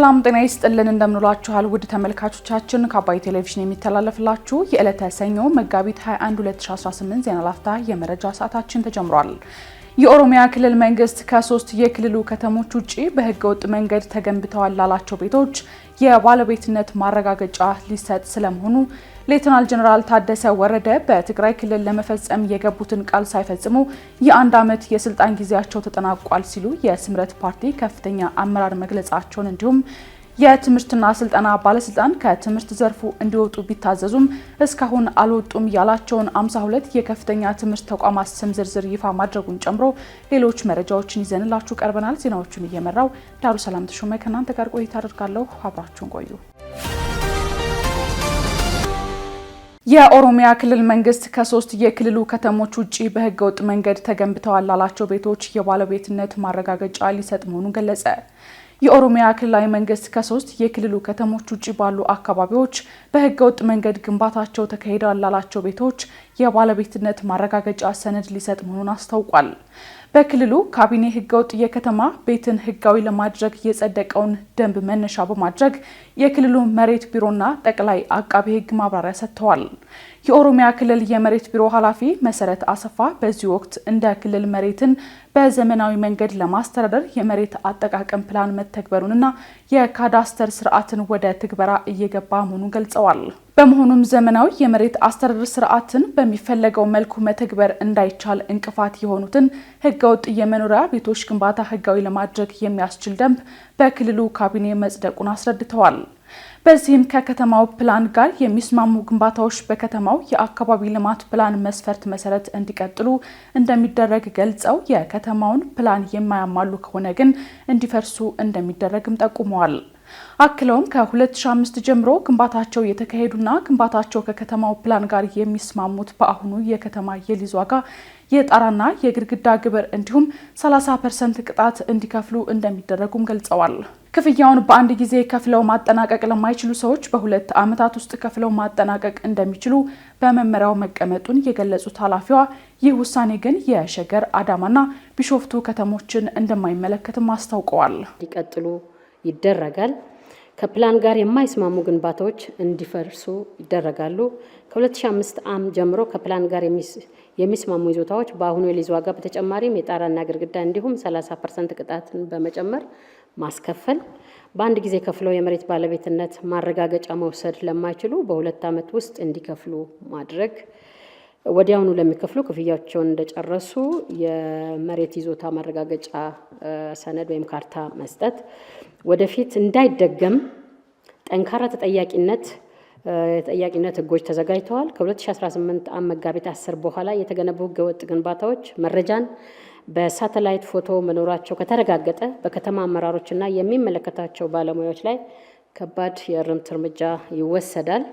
ሰላም ጤና ይስጥልን እንደምንላችኋል ውድ ተመልካቾቻችን ከአባይ ቴሌቪዥን የሚተላለፍላችሁ የዕለተ ሰኞ መጋቢት 21 2018 ዜና ላፍታ የመረጃ ሰዓታችን ተጀምሯል። የኦሮሚያ ክልል መንግስት ከ3 የክልሉ ከተሞች ውጪ በህገወጥ መንገድ ተገንብተዋል ላላቸው ቤቶች የባለቤትነት ማረጋገጫ ሊሰጥ ስለመሆኑ ሌተናል ጀነራል ታደሰ ወረደ በትግራይ ክልል ለመፈጸም የገቡትን ቃል ሳይፈጽሙ የ1 ዓመት የስልጣን ጊዜያቸው ተጠናቋል ሲሉ የስምረት ፓርቲ ከፍተኛ አመራር መግለጻቸውን እንዲሁም የትምህርትና ስልጠና ባለስልጣን ከትምህርት ዘርፉ እንዲወጡ ቢታዘዙም እስካሁን አልወጡም ያላቸውን 52 የከፍተኛ ትምህርት ተቋማት ስም ዝርዝር ይፋ ማድረጉን ጨምሮ ሌሎች መረጃዎችን ይዘንላችሁ ቀርበናል። ዜናዎቹን እየመራው ዳሩ ሰላም ተሾመ ከናንተ ጋር ቆይታ አደርጋለሁ። አብራችሁን ቆዩ። የኦሮሚያ ክልል መንግስት ከ3 የክልሉ ከተሞች ውጪ በህገወጥ መንገድ ተገንብተዋል ላላቸው ቤቶች የባለቤትነት ማረጋገጫ ሊሰጥ መሆኑን ገለጸ። የኦሮሚያ ክልላዊ መንግስት ከ3 የክልሉ ከተሞች ውጪ ባሉ አካባቢዎች በህገወጥ መንገድ ግንባታቸው ተካሂደዋል ላላቸው ቤቶች የባለቤትነት ማረጋገጫ ሰነድ ሊሰጥ መሆኑን አስታውቋል። በክልሉ ካቢኔ ህገወጥ የከተማ ቤትን ህጋዊ ለማድረግ የጸደቀውን ደንብ መነሻ በማድረግ የክልሉ መሬት ቢሮና ጠቅላይ አቃቤ ህግ ማብራሪያ ሰጥተዋል። የኦሮሚያ ክልል የመሬት ቢሮ ኃላፊ መሰረት አሰፋ በዚህ ወቅት እንደ ክልል መሬትን በዘመናዊ መንገድ ለማስተዳደር የመሬት አጠቃቀም ፕላን መተግበሩንና የካዳስተር ስርዓትን ወደ ትግበራ እየገባ መሆኑን ገልጸዋል። በመሆኑም ዘመናዊ የመሬት አስተዳደር ስርዓትን በሚፈለገው መልኩ መተግበር እንዳይቻል እንቅፋት የሆኑትን ህገወጥ የመኖሪያ ቤቶች ግንባታ ህጋዊ ለማድረግ የሚያስችል ደንብ በክልሉ ካቢኔ መጽደቁን አስረድተዋል። በዚህም ከከተማው ፕላን ጋር የሚስማሙ ግንባታዎች በከተማው የአካባቢ ልማት ፕላን መስፈርት መሰረት እንዲቀጥሉ እንደሚደረግ ገልጸው የከተማውን ፕላን የማያሟሉ ከሆነ ግን እንዲፈርሱ እንደሚደረግም ጠቁመዋል። አክለውም ከ2005 ጀምሮ ግንባታቸው የተካሄዱና ግንባታቸው ከከተማው ፕላን ጋር የሚስማሙት በአሁኑ የከተማ የሊዝ ዋጋ የጣራና የግድግዳ ግብር እንዲሁም 30% ቅጣት እንዲከፍሉ እንደሚደረጉም ገልጸዋል። ክፍያውን በአንድ ጊዜ ከፍለው ማጠናቀቅ ለማይችሉ ሰዎች በ2 ዓመታት ውስጥ ከፍለው ማጠናቀቅ እንደሚችሉ በመመሪያው መቀመጡን የገለጹት ኃላፊዋ ይህ ውሳኔ ግን የሸገር፣ አዳማና ቢሾፍቱ ከተሞችን እንደማይመለከትም አስታውቀዋል። ሊቀጥሉ ይደረጋል። ከፕላን ጋር የማይስማሙ ግንባታዎች እንዲፈርሱ ይደረጋሉ። ከ2005 ዓ.ም ጀምሮ ከፕላን ጋር የሚስማሙ ይዞታዎች በአሁኑ የሊዝ ዋጋ በተጨማሪም የጣራና ግድግዳ እንዲሁም 30% ቅጣትን በመጨመር ማስከፈል፣ በአንድ ጊዜ ከፍለው የመሬት ባለቤትነት ማረጋገጫ መውሰድ ለማይችሉ በ2 ዓመት ውስጥ እንዲከፍሉ ማድረግ፣ ወዲያውኑ ለሚከፍሉ ክፍያቸውን እንደጨረሱ የመሬት ይዞታ ማረጋገጫ ሰነድ ወይም ካርታ መስጠት፣ ወደፊት እንዳይደገም ጠንካራ ተጠያቂነት ህጎች ተዘጋጅተዋል። ከ2018 ዓ.ም መጋቢት 10 በኋላ የተገነቡ ህገወጥ ግንባታዎች መረጃን በሳተላይት ፎቶ መኖራቸው ከተረጋገጠ በከተማ አመራሮችና የሚመለከታቸው ባለሙያዎች ላይ ከባድ የእርምት እርምጃ ይወሰዳል።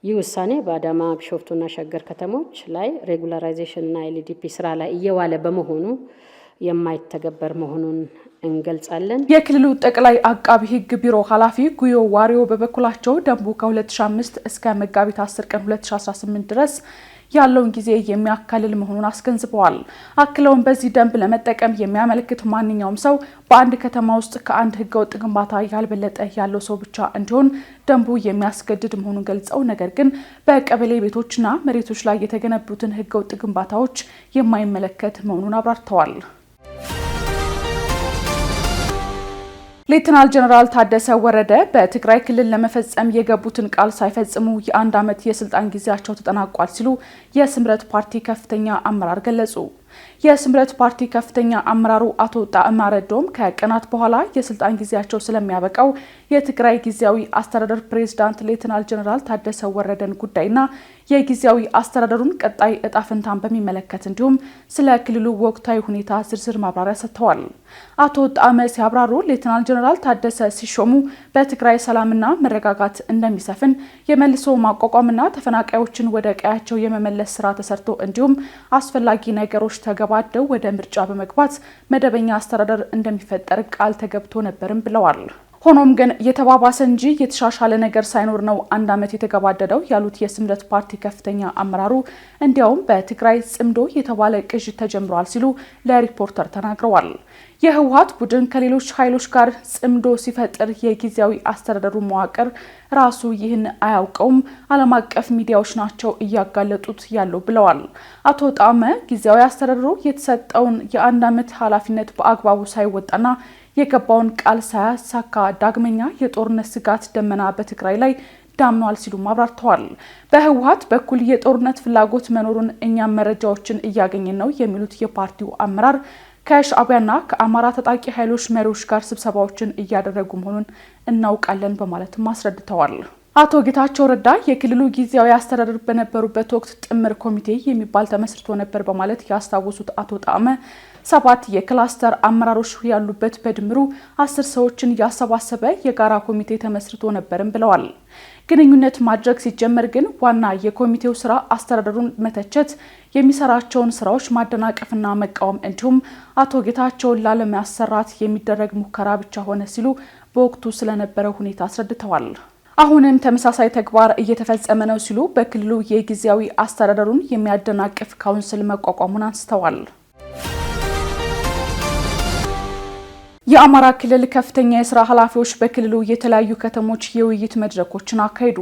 ይህ ውሳኔ በአዳማ፣ ቢሾፍቱና ሸገር ከተሞች ላይ ሬጉላራይዜሽንና ኤልዲፒ ስራ ላይ እየዋለ በመሆኑ የማይተገበር መሆኑን እንገልጻለን። የክልሉ ጠቅላይ አቃቢ ህግ ቢሮ ኃላፊ ጉዮ ዋሪዮ በበኩላቸው ደንቡ ከ2005 እስከ መጋቢት 10 ቀን 2018 ድረስ ያለውን ጊዜ የሚያካልል መሆኑን አስገንዝበዋል። አክለውም በዚህ ደንብ ለመጠቀም የሚያመለክት ማንኛውም ሰው በአንድ ከተማ ውስጥ ከአንድ ህገወጥ ግንባታ ያልበለጠ ያለው ሰው ብቻ እንዲሆን ደንቡ የሚያስገድድ መሆኑን ገልጸው ነገር ግን በቀበሌ ቤቶችና መሬቶች ላይ የተገነቡትን ህገወጥ ግንባታዎች የማይመለከት መሆኑን አብራርተዋል። ሌተናል ጀነራል ታደሰ ወረደ በትግራይ ክልል ለመፈጸም የገቡትን ቃል ሳይፈጽሙ የ1 ዓመት የስልጣን ጊዜያቸው ተጠናቋል ሲሉ የስምረት ፓርቲ ከፍተኛ አመራር ገለጹ። የስምረት ፓርቲ ከፍተኛ አመራሩ አቶ ጣዕማ ረዶም ከቀናት በኋላ የስልጣን ጊዜያቸው ስለሚያበቃው የትግራይ ጊዜያዊ አስተዳደር ፕሬዝዳንት ሌተናል ጀነራል ታደሰ ወረደን ጉዳይና የጊዜያዊ አስተዳደሩን ቀጣይ እጣ ፈንታን በሚመለከት እንዲሁም ስለ ክልሉ ወቅታዊ ሁኔታ ዝርዝር ማብራሪያ ሰጥተዋል። አቶ ጣዕመ ሲያብራሩ ሌተናል ጀነራል ታደሰ ሲሾሙ በትግራይ ሰላምና መረጋጋት እንደሚሰፍን፣ የመልሶ ማቋቋምና ተፈናቃዮችን ወደ ቀያቸው የመመለስ ስራ ተሰርቶ እንዲሁም አስፈላጊ ነገሮች ተገባደው ወደ ምርጫ በመግባት መደበኛ አስተዳደር እንደሚፈጠር ቃል ተገብቶ ነበርም ብለዋል። ሆኖም ግን የተባባሰ እንጂ የተሻሻለ ነገር ሳይኖር ነው አንድ ዓመት የተገባደደው ያሉት የስምረት ፓርቲ ከፍተኛ አመራሩ እንዲያውም በትግራይ ጽምዶ የተባለ ቅዥ ተጀምሯል ሲሉ ለሪፖርተር ተናግረዋል። የህወሓት ቡድን ከሌሎች ኃይሎች ጋር ጽምዶ ሲፈጥር የጊዜያዊ አስተዳደሩ መዋቅር ራሱ ይህን አያውቀውም፣ ዓለም አቀፍ ሚዲያዎች ናቸው እያጋለጡት ያለው ብለዋል። አቶ ጣመ ጊዜያዊ አስተዳደሩ የተሰጠውን የአንድ ዓመት ኃላፊነት በአግባቡ ሳይወጣና የገባውን ቃል ሳያሳካ ዳግመኛ የጦርነት ስጋት ደመና በትግራይ ላይ ዳምኗል ሲሉ አብራርተዋል። በህወሓት በኩል የጦርነት ፍላጎት መኖሩን እኛም መረጃዎችን እያገኘን ነው የሚሉት የፓርቲው አመራር ከሻዕቢያና ከአማራ ታጣቂ ኃይሎች መሪዎች ጋር ስብሰባዎችን እያደረጉ መሆኑን እናውቃለን በማለትም አስረድተዋል። አቶ ጌታቸው ረዳ የክልሉ ጊዜያዊ አስተዳደር በነበሩበት ወቅት ጥምር ኮሚቴ የሚባል ተመስርቶ ነበር በማለት ያስታወሱት አቶ ጣመ 7 የክላስተር አመራሮች ያሉበት በድምሩ 10 ሰዎችን ያሰባሰበ የጋራ ኮሚቴ ተመስርቶ ነበርም ብለዋል። ግንኙነት ማድረግ ሲጀመር ግን ዋና የኮሚቴው ስራ አስተዳደሩን መተቸት፣ የሚሰራቸውን ስራዎች ማደናቀፍና መቃወም እንዲሁም አቶ ጌታቸውን ላለማሰራት የሚደረግ ሙከራ ብቻ ሆነ ሲሉ በወቅቱ ስለነበረው ሁኔታ አስረድተዋል። አሁንም ተመሳሳይ ተግባር እየተፈጸመ ነው ሲሉ በክልሉ የጊዜያዊ አስተዳደሩን የሚያደናቅፍ ካውንስል መቋቋሙን አንስተዋል። የአማራ ክልል ከፍተኛ የስራ ኃላፊዎች በክልሉ የተለያዩ ከተሞች የውይይት መድረኮችን አካሄዱ።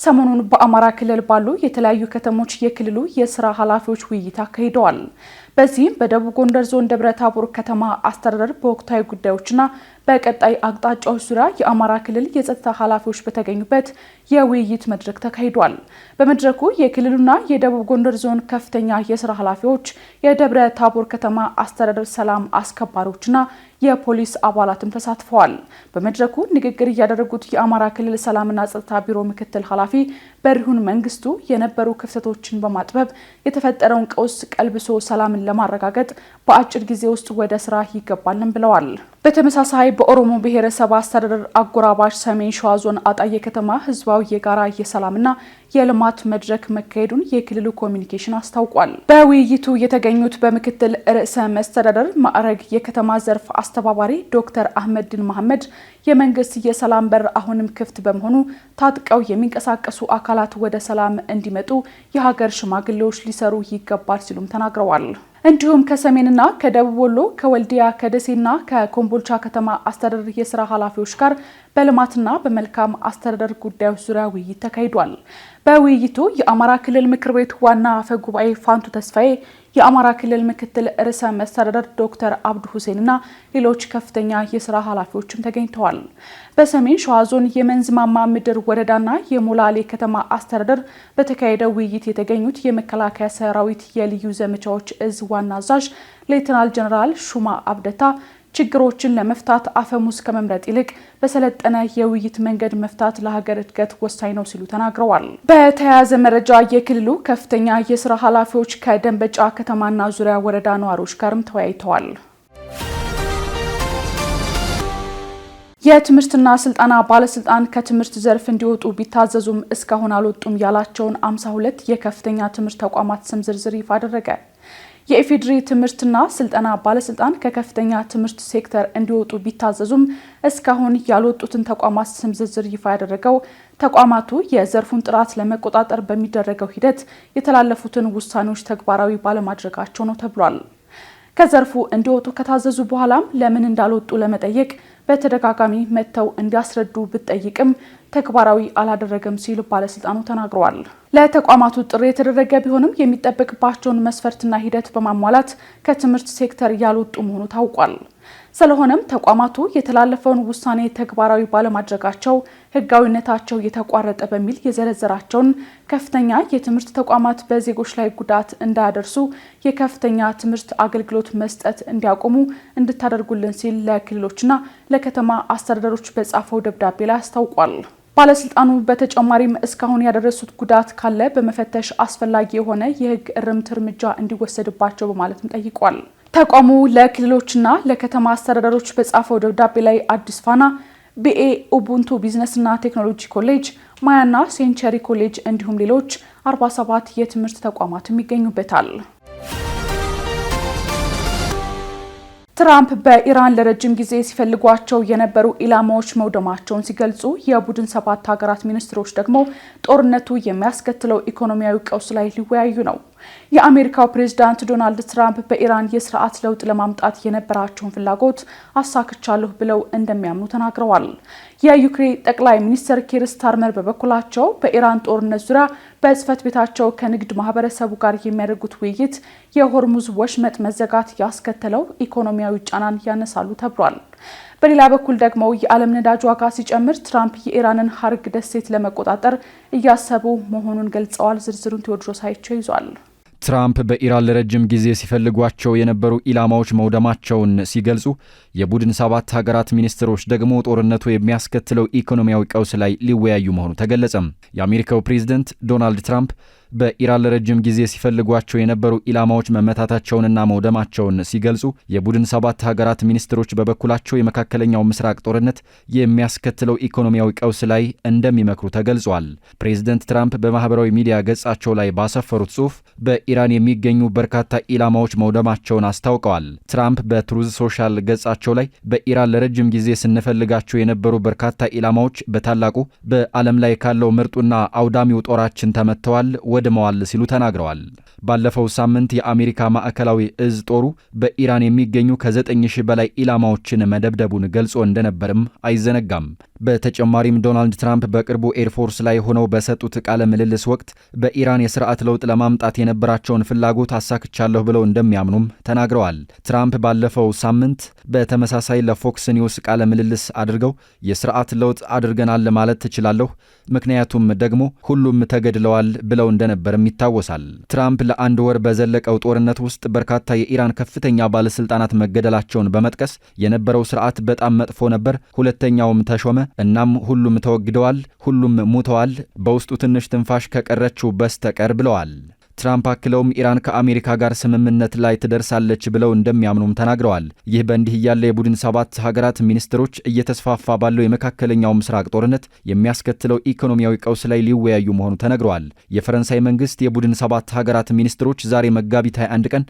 ሰሞኑን በአማራ ክልል ባሉ የተለያዩ ከተሞች የክልሉ የስራ ኃላፊዎች ውይይት አካሂደዋል። በዚህም በደቡብ ጎንደር ዞን ደብረ ታቦር ከተማ አስተዳደር በወቅታዊ ጉዳዮችና በቀጣይ አቅጣጫዎች ዙሪያ የአማራ ክልል የጸጥታ ኃላፊዎች በተገኙበት የውይይት መድረክ ተካሂዷል። በመድረኩ የክልሉና የደቡብ ጎንደር ዞን ከፍተኛ የስራ ኃላፊዎች፣ የደብረ ታቦር ከተማ አስተዳደር ሰላም አስከባሪዎችና የፖሊስ አባላትም ተሳትፈዋል። በመድረኩ ንግግር ያደረጉት የአማራ ክልል ሰላምና ጸጥታ ቢሮ ምክትል ኃላፊ በሪሁን መንግስቱ የነበሩ ክፍተቶችን በማጥበብ የተፈጠረውን ቀውስ ቀልብሶ ሰላምን ለማረጋገጥ በአጭር ጊዜ ውስጥ ወደ ስራ ይገባልን ብለዋል። በተመሳሳይ በኦሮሞ ብሔረሰብ አስተዳደር አጎራባች ሰሜን ሸዋ ዞን አጣዬ ከተማ ህዝባዊ የጋራ የሰላምና የልማት መድረክ መካሄዱን የክልሉ ኮሚኒኬሽን አስታውቋል። በውይይቱ የተገኙት በምክትል ርዕሰ መስተዳደር ማዕረግ የከተማ ዘርፍ አስተባባሪ ዶክተር አህመድን መሐመድ የመንግስት የሰላም በር አሁንም ክፍት በመሆኑ ታጥቀው የሚንቀሳቀሱ አካላት ወደ ሰላም እንዲመጡ የሀገር ሽማግሌዎች ሊሰሩ ይገባል ሲሉም ተናግረዋል። እንዲሁም ከሰሜንና ከደቡብ ወሎ ከወልዲያ ከደሴና ከኮምቦልቻ ከተማ አስተዳደር የስራ ኃላፊዎች ጋር በልማትና በመልካም አስተዳደር ጉዳዮች ዙሪያ ውይይት ተካሂዷል። በውይይቱ የአማራ ክልል ምክር ቤት ዋና አፈ ጉባኤ ፋንቱ ተስፋዬ፣ የአማራ ክልል ምክትል ርዕሰ መስተዳደር ዶክተር አብዱ ሁሴንና ሌሎች ከፍተኛ የስራ ኃላፊዎችም ተገኝተዋል። በሰሜን ሸዋ ዞን የመንዝማማ ምድር ወረዳና የሞላሌ ከተማ አስተዳደር በተካሄደው ውይይት የተገኙት የመከላከያ ሰራዊት የልዩ ዘመቻዎች እዝ ዋና አዛዥ ሌተናል ጀነራል ሹማ አብደታ ችግሮችን ለመፍታት አፈሙዝ ከመምረጥ ይልቅ በሰለጠነ የውይይት መንገድ መፍታት ለሀገር እድገት ወሳኝ ነው ሲሉ ተናግረዋል። በተያያዘ መረጃ የክልሉ ከፍተኛ የስራ ኃላፊዎች ከደንበጫ ከተማና ዙሪያ ወረዳ ነዋሪዎች ጋርም ተወያይተዋል። የትምህርትና ስልጠና ባለስልጣን ከትምህርት ዘርፍ እንዲወጡ ቢታዘዙም እስካሁን አልወጡም ያላቸውን 52 የከፍተኛ ትምህርት ተቋማት ስም ዝርዝር ይፋ አደረገ። የኢፌዴሪ ትምህርትና ስልጠና ባለስልጣን ከከፍተኛ ትምህርት ሴክተር እንዲወጡ ቢታዘዙም እስካሁን ያልወጡትን ተቋማት ስም ዝርዝር ይፋ ያደረገው ተቋማቱ የዘርፉን ጥራት ለመቆጣጠር በሚደረገው ሂደት የተላለፉትን ውሳኔዎች ተግባራዊ ባለማድረጋቸው ነው ተብሏል። ከዘርፉ እንዲወጡ ከታዘዙ በኋላም ለምን እንዳልወጡ ለመጠየቅ በተደጋጋሚ መጥተው እንዲያስረዱ ብትጠይቅም ተግባራዊ አላደረገም ሲሉ ባለስልጣኑ ተናግረዋል። ለተቋማቱ ጥሪ የተደረገ ቢሆንም የሚጠበቅባቸውን መስፈርትና ሂደት በማሟላት ከትምህርት ሴክተር ያልወጡ መሆኑ ታውቋል። ስለሆነም ተቋማቱ የተላለፈውን ውሳኔ ተግባራዊ ባለማድረጋቸው ሕጋዊነታቸው የተቋረጠ በሚል የዘረዘራቸውን ከፍተኛ የትምህርት ተቋማት በዜጎች ላይ ጉዳት እንዳያደርሱ የከፍተኛ ትምህርት አገልግሎት መስጠት እንዲያቆሙ እንድታደርጉልን ሲል ለክልሎችና ለከተማ አስተዳደሮች በጻፈው ደብዳቤ ላይ አስታውቋል። ባለስልጣኑ በተጨማሪም እስካሁን ያደረሱት ጉዳት ካለ በመፈተሽ አስፈላጊ የሆነ የሕግ እርምት እርምጃ እንዲወሰድባቸው በማለትም ጠይቋል። ተቋሙ ለክልሎችና ለከተማ አስተዳደሮች በጻፈው ደብዳቤ ላይ አዲስ ፋና፣ ቢኤ፣ ኡቡንቱ ቢዝነስና ቴክኖሎጂ ኮሌጅ፣ ማያና ሴንቸሪ ኮሌጅ እንዲሁም ሌሎች 47 የትምህርት ተቋማትም ይገኙበታል። ትራምፕ በኢራን ለረጅም ጊዜ ሲፈልጓቸው የነበሩ ኢላማዎች መውደማቸውን ሲገልጹ የቡድን ሰባት ሀገራት ሚኒስትሮች ደግሞ ጦርነቱ የሚያስከትለው ኢኮኖሚያዊ ቀውስ ላይ ሊወያዩ ነው። የአሜሪካው ፕሬዝዳንት ዶናልድ ትራምፕ በኢራን የስርዓት ለውጥ ለማምጣት የነበራቸውን ፍላጎት አሳክቻለሁ ብለው እንደሚያምኑ ተናግረዋል። የዩክሬን ጠቅላይ ሚኒስትር ኪር ስታርመር በበኩላቸው በኢራን ጦርነት ዙሪያ በጽህፈት ቤታቸው ከንግድ ማህበረሰቡ ጋር የሚያደርጉት ውይይት የሆርሙዝ ወሽመጥ መዘጋት ያስከተለው ኢኮኖሚያዊ ጫናን ያነሳሉ ተብሏል። በሌላ በኩል ደግሞ የዓለም ነዳጅ ዋጋ ሲጨምር ትራምፕ የኢራንን ሀርግ ደሴት ለመቆጣጠር እያሰቡ መሆኑን ገልጸዋል። ዝርዝሩን ቴዎድሮስ አይቸው ይዟል። ትራምፕ በኢራን ለረጅም ጊዜ ሲፈልጓቸው የነበሩ ኢላማዎች መውደማቸውን ሲገልጹ የቡድን ሰባት ሀገራት ሚኒስትሮች ደግሞ ጦርነቱ የሚያስከትለው ኢኮኖሚያዊ ቀውስ ላይ ሊወያዩ መሆኑ ተገለጸም። የአሜሪካው ፕሬዝዳንት ዶናልድ ትራምፕ በኢራን ለረጅም ጊዜ ሲፈልጓቸው የነበሩ ኢላማዎች መመታታቸውንና መውደማቸውን ሲገልጹ የቡድን ሰባት ሀገራት ሚኒስትሮች በበኩላቸው የመካከለኛው ምስራቅ ጦርነት የሚያስከትለው ኢኮኖሚያዊ ቀውስ ላይ እንደሚመክሩ ተገልጿል። ፕሬዝዳንት ትራምፕ በማህበራዊ ሚዲያ ገጻቸው ላይ ባሰፈሩት ጽሑፍ በኢራን የሚገኙ በርካታ ኢላማዎች መውደማቸውን አስታውቀዋል። ትራምፕ በትሩዝ ሶሻል ገጻቸው ላይ በኢራን ለረጅም ጊዜ ስንፈልጋቸው የነበሩ በርካታ ኢላማዎች በታላቁ በዓለም ላይ ካለው ምርጡና አውዳሚው ጦራችን ተመተዋል ወድመዋል ሲሉ ተናግረዋል። ባለፈው ሳምንት የአሜሪካ ማዕከላዊ እዝ ጦሩ በኢራን የሚገኙ ከ9000 በላይ ኢላማዎችን መደብደቡን ገልጾ እንደነበርም አይዘነጋም። በተጨማሪም ዶናልድ ትራምፕ በቅርቡ ኤርፎርስ ላይ ሆነው በሰጡት ቃለ ምልልስ ወቅት በኢራን የስርዓት ለውጥ ለማምጣት የነበራቸውን ፍላጎት አሳክቻለሁ ብለው እንደሚያምኑም ተናግረዋል። ትራምፕ ባለፈው ሳምንት በተመሳሳይ ለፎክስ ኒውስ ቃለ ምልልስ አድርገው የስርዓት ለውጥ አድርገናል ማለት ትችላለሁ፣ ምክንያቱም ደግሞ ሁሉም ተገድለዋል ብለው እንደነበርም ይታወሳል። ትራምፕ ለአንድ ወር በዘለቀው ጦርነት ውስጥ በርካታ የኢራን ከፍተኛ ባለስልጣናት መገደላቸውን በመጥቀስ የነበረው ስርዓት በጣም መጥፎ ነበር፣ ሁለተኛውም ተሾመ፣ እናም ሁሉም ተወግደዋል፣ ሁሉም ሙተዋል፣ በውስጡ ትንሽ ትንፋሽ ከቀረችው በስተቀር ብለዋል። ትራምፕ አክለውም ኢራን ከአሜሪካ ጋር ስምምነት ላይ ትደርሳለች ብለው እንደሚያምኑም ተናግረዋል። ይህ በእንዲህ እያለ የቡድን ሰባት ሀገራት ሚኒስትሮች እየተስፋፋ ባለው የመካከለኛው ምስራቅ ጦርነት የሚያስከትለው ኢኮኖሚያዊ ቀውስ ላይ ሊወያዩ መሆኑ ተነግረዋል። የፈረንሳይ መንግስት የቡድን ሰባት ሀገራት ሚኒስትሮች ዛሬ መጋቢት 21 ቀን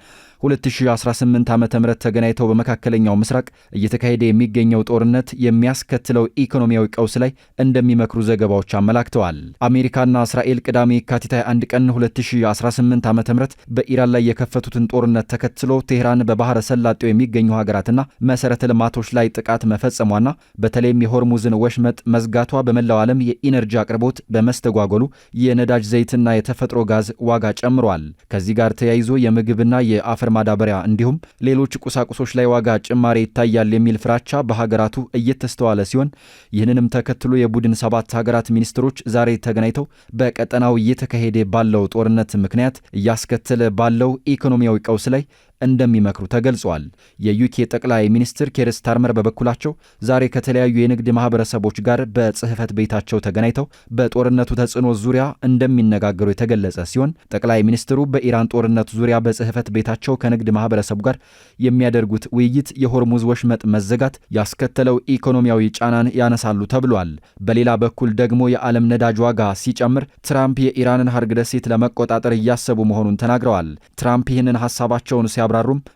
2018 ዓ.ም ተገናኝተው በመካከለኛው ምስራቅ እየተካሄደ የሚገኘው ጦርነት የሚያስከትለው ኢኮኖሚያዊ ቀውስ ላይ እንደሚመክሩ ዘገባዎች አመላክተዋል። አሜሪካና እስራኤል ቅዳሜ የካቲት 21 ቀን 2018 ዓ.ም በኢራን ላይ የከፈቱትን ጦርነት ተከትሎ ቴህራን በባህረ ሰላጤው የሚገኙ ሀገራትና መሰረተ ልማቶች ላይ ጥቃት መፈጸሟና በተለይም የሆርሙዝን ወሽመጥ መዝጋቷ በመላው ዓለም የኢነርጂ አቅርቦት በመስተጓጎሉ የነዳጅ ዘይትና የተፈጥሮ ጋዝ ዋጋ ጨምሯል። ከዚህ ጋር ተያይዞ የምግብና የአፈር ማዳበሪያ እንዲሁም ሌሎች ቁሳቁሶች ላይ ዋጋ ጭማሪ ይታያል የሚል ፍራቻ በሀገራቱ እየተስተዋለ ሲሆን ይህንንም ተከትሎ የቡድን ሰባት ሀገራት ሚኒስትሮች ዛሬ ተገናኝተው በቀጠናው እየተካሄደ ባለው ጦርነት ምክንያት እያስከተለ ባለው ኢኮኖሚያዊ ቀውስ ላይ እንደሚመክሩ ተገልጿል። የዩኬ ጠቅላይ ሚኒስትር ኪር ስታርመር በበኩላቸው ዛሬ ከተለያዩ የንግድ ማህበረሰቦች ጋር በጽህፈት ቤታቸው ተገናኝተው በጦርነቱ ተጽዕኖ ዙሪያ እንደሚነጋገሩ የተገለጸ ሲሆን ጠቅላይ ሚኒስትሩ በኢራን ጦርነቱ ዙሪያ በጽህፈት ቤታቸው ከንግድ ማህበረሰቡ ጋር የሚያደርጉት ውይይት የሆርሙዝ ወሽመጥ መዘጋት ያስከተለው ኢኮኖሚያዊ ጫናን ያነሳሉ ተብሏል። በሌላ በኩል ደግሞ የዓለም ነዳጅ ዋጋ ሲጨምር ትራምፕ የኢራንን ሀርግ ደሴት ለመቆጣጠር እያሰቡ መሆኑን ተናግረዋል። ትራምፕ ይህንን ሀሳባቸውን ሲያብራሩም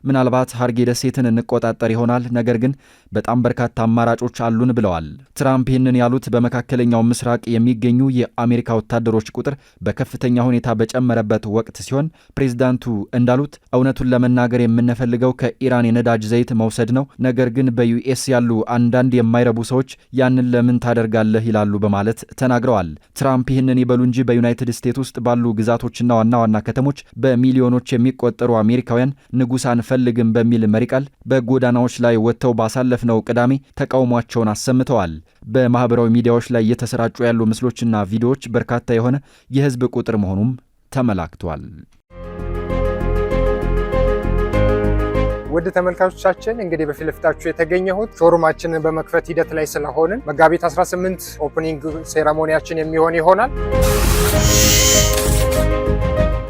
ምናልባት ሀርጌ ደሴትን እንቆጣጠር ይሆናል፣ ነገር ግን በጣም በርካታ አማራጮች አሉን ብለዋል። ትራምፕ ይህንን ያሉት በመካከለኛው ምስራቅ የሚገኙ የአሜሪካ ወታደሮች ቁጥር በከፍተኛ ሁኔታ በጨመረበት ወቅት ሲሆን ፕሬዝዳንቱ እንዳሉት እውነቱን ለመናገር የምንፈልገው ከኢራን የነዳጅ ዘይት መውሰድ ነው፣ ነገር ግን በዩኤስ ያሉ አንዳንድ የማይረቡ ሰዎች ያንን ለምን ታደርጋለህ ይላሉ በማለት ተናግረዋል። ትራምፕ ይህንን ይበሉ እንጂ በዩናይትድ ስቴትስ ውስጥ ባሉ ግዛቶችና ዋና ዋና ከተሞች በሚሊዮኖች የሚቆጠሩ አሜሪካውያን ንጉሥ አንፈልግም በሚል መሪ ቃል በጎዳናዎች ላይ ወጥተው ባሳለፍነው ቅዳሜ ተቃውሟቸውን አሰምተዋል። በማህበራዊ ሚዲያዎች ላይ እየተሰራጩ ያሉ ምስሎችና ቪዲዮዎች በርካታ የሆነ የህዝብ ቁጥር መሆኑም ተመላክቷል። ውድ ተመልካቾቻችን እንግዲህ በፊት ለፊታችሁ የተገኘሁት ሾሩማችንን በመክፈት ሂደት ላይ ስለሆንን መጋቢት 18 ኦፕኒንግ ሴራሞኒያችን የሚሆን ይሆናል።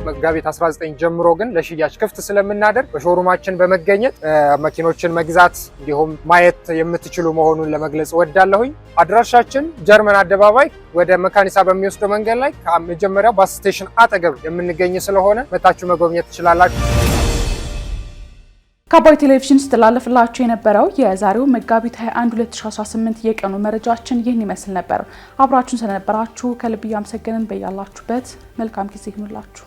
መጋቢት 19 ጀምሮ ግን ለሽያጭ ክፍት ስለምናደርግ በሾሩማችን በመገኘት መኪኖችን መግዛት እንዲሁም ማየት የምትችሉ መሆኑን ለመግለጽ እወዳለሁኝ። አድራሻችን ጀርመን አደባባይ ወደ መካኒሳ በሚወስደው መንገድ ላይ ከመጀመሪያው ባስ ስቴሽን አጠገብ የምንገኝ ስለሆነ መታችሁ መጎብኘት ትችላላችሁ። ከአባይ ቴሌቪዥን ስተላለፍላችሁ የነበረው የዛሬው መጋቢት 21 2018 የቀኑ መረጃችን ይህን ይመስል ነበር። አብራችሁን ስለነበራችሁ ከልብ እያመሰገንን በያላችሁበት መልካም ጊዜ ይሁንላችሁ።